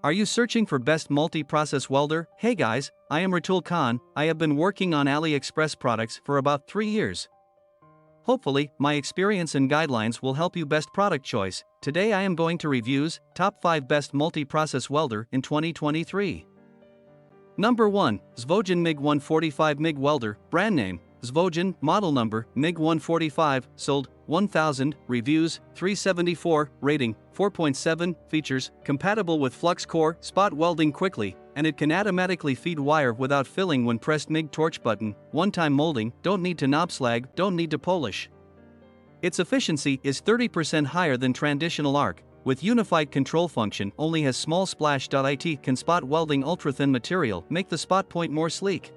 Are you searching for best multi-process welder? Hey guys, I am Ratul Khan. I have been working on AliExpress products for about 3 years. Hopefully, my experience and guidelines will help you best product choice. Today I am going to reviews top 5 best multi-process welder in 2023. Number 1, AZZUNO MIG-145 MIG welder, brand name, AZZVOGEN, model number, MIG-145, sold, 1000, reviews, 374, rating, 4.7, features, compatible with flux core, spot welding quickly, and it can automatically feed wire without filling when pressed MIG torch button, one-time molding, don't need to knob slag, don't need to polish. Its efficiency is 30% higher than traditional arc, with unified control function only has small splash. It can spot welding ultra-thin material, make the spot point more sleek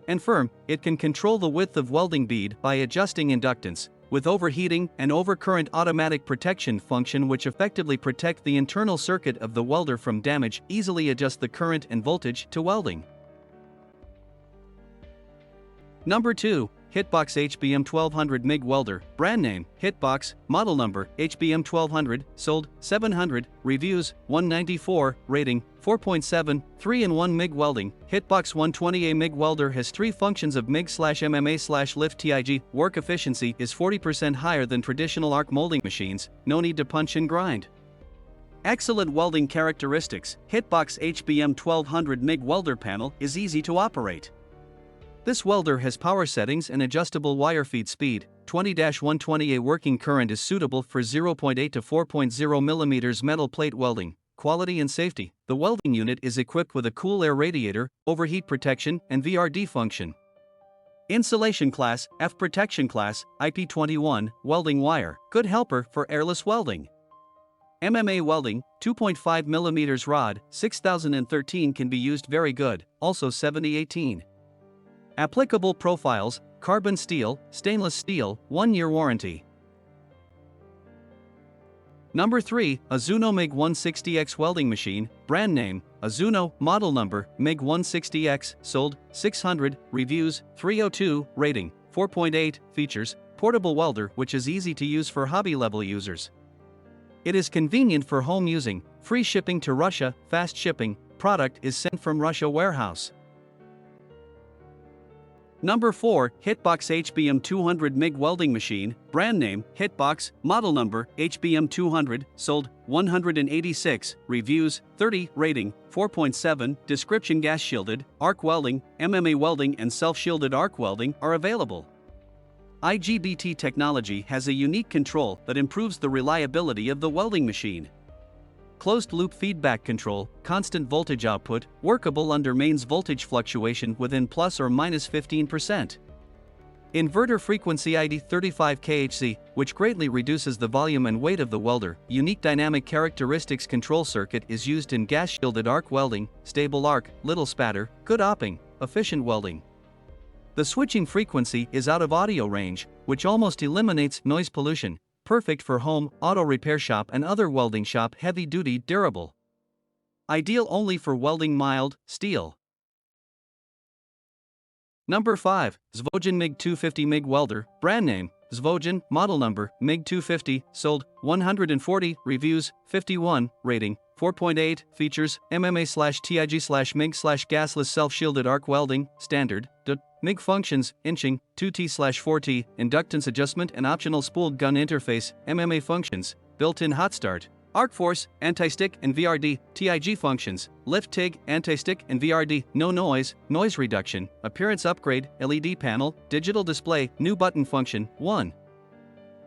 and firm. It can control the width of welding bead by adjusting inductance, with overheating and overcurrent automatic protection function which effectively protect the internal circuit of the welder from damage, easily adjust the current and voltage to welding. Number 2, HITBOX HBM 1200 MIG welder, brand name, HITBOX, model number, HBM 1200, sold, 700, reviews, 194, rating, 4.7, 3-in-1 MIG welding. HITBOX 120A MIG welder has 3 functions of MIG/MMA/lift TIG. Work efficiency is 40% higher than traditional arc molding machines, no need to punch and grind. Excellent welding characteristics. HITBOX HBM 1200 MIG welder panel is easy to operate. This welder has power settings and adjustable wire feed speed. 20-120A working current is suitable for 0.8 to 4.0 mm metal plate welding. Quality and safety. The welding unit is equipped with a cool air radiator, overheat protection, and VRD function. Insulation class, F protection class, IP21, welding wire, good helper for airless welding. MMA welding, 2.5 mm rod, 6013 can be used very good, also 7018. Applicable profiles, carbon steel, stainless steel, 1-year warranty. Number 3, AZZUNO MIG-160X Welding Machine, brand name, AZZUNO, model number, MIG-160X, sold, 600, reviews, 302, rating, 4.8, features, portable welder which is easy to use for hobby-level users. It is convenient for home using, free shipping to Russia, fast shipping, product is sent from Russia warehouse. Number 4, HITBOX HBM 200 MIG welding machine, brand name, HITBOX, model number, HBM 200, sold, 186, reviews, 30, rating, 4.7, description. Gas shielded, arc welding, MMA welding and self-shielded arc welding are available. IGBT technology has a unique control that improves the reliability of the welding machine. Closed-loop feedback control, constant voltage output, workable under mains voltage fluctuation within plus or minus 15%. Inverter frequency ID 35 kHz, which greatly reduces the volume and weight of the welder. Unique dynamic characteristics control circuit is used in gas-shielded arc welding, stable arc, little spatter, good opping, efficient welding. The switching frequency is out of audio range, which almost eliminates noise pollution. Perfect for home, auto repair shop and other welding shop. Heavy-duty, durable. Ideal only for welding mild steel. Number 5, AZZVOGEN MIG-250 MIG welder, brand name, AZZVOGEN, model number, MIG-250, sold, 140, reviews, 51, rating, 4.8, features, MMA/TIG/MIG/gasless self-shielded arc welding, standard, MIG functions, inching, 2T/4T, inductance adjustment and optional spooled gun interface. MMA functions, built-in hot start, arc force, anti-stick and VRD. TIG functions, lift TIG, anti-stick and VRD. No noise, noise reduction, appearance upgrade, LED panel, digital display, new button function, 1.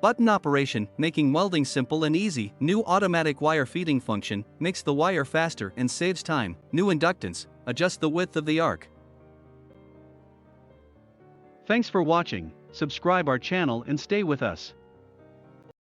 Button operation, making welding simple and easy. New automatic wire feeding function, makes the wire faster and saves time. New inductance, adjust the width of the arc. Thanks for watching. Subscribe our channel and stay with us.